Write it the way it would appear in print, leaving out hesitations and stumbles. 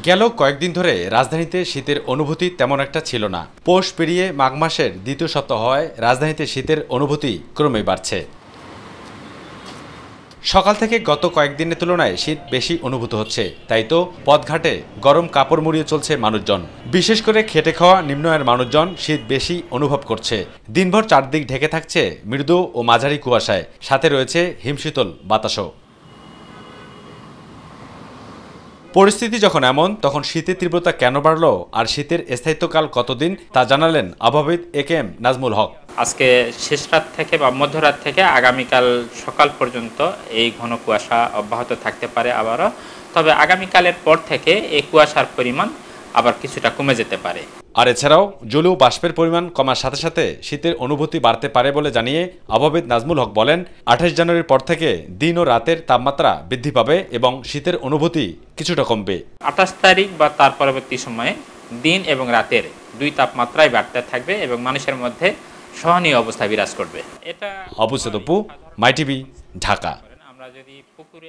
গেল কয়েকদিন ধরে রাজধানীতে শীতের অনুভূতি তেমন একটা ছিল না। পৌষ পেরিয়ে মাঘ মাসের দ্বিতীয় সপ্তাহ হওয়ায় রাজধানীতে শীতের অনুভূতি ক্রমেই বাড়ছে। সকাল থেকে গত কয়েকদিনের তুলনায় শীত বেশি অনুভূত হচ্ছে। তাই তো পথঘাটে গরম কাপড় মুড়িয়ে চলছে মানুষজন। বিশেষ করে খেটে খাওয়া নিম্ন আয়ের মানুষজন শীত বেশি অনুভব করছে। দিনভর চারদিক ঢেকে থাকছে মৃদু ও মাঝারি কুয়াশায়, সাথে রয়েছে হিমশীতল বাতাসও। পরিস্থিতি যখন এমন, তখন শীতের তীব্রতা কেন বাড়ল আর শীতের স্থায়িত্বকাল কতদিন তা জানালেন আবহাওয়াবিদ একেএম নাজমুল হক। আজকে শেষ রাত থেকে বা মধ্যরাত থেকে আগামীকাল সকাল পর্যন্ত এই ঘন কুয়াশা অব্যাহত থাকতে পারে আবারও। তবে আগামীকালের পর থেকে এই কুয়াশার পরিমাণ আবার কিছুটা কমে যেতে পারে। আর এছাড়াও জলীয় বাষ্পের পরিমাণ কমার সাথে সাথে শীতের অনুভূতি বাড়তে পারে বলে জানিয়ে আবহাওয়াবিদ নাজমুল হক বলেন, 28 জানুয়ারির পর থেকে দিন ও রাতের তাপমাত্রা বৃদ্ধি পাবে এবং শীতের অনুভূতি কিছুটা কমবে। 28 তারিখ বা তার পরবর্তী সময়ে দিন এবং রাতের দুই তাপমাত্রাই বাড়তে থাকবে এবং মানুষের মধ্যে সহনীয় অবস্থা বিরাজ করবে। এটা অবুসেদপু, মাই টিভি, ঢাকা। আমরা যদি পুকুরে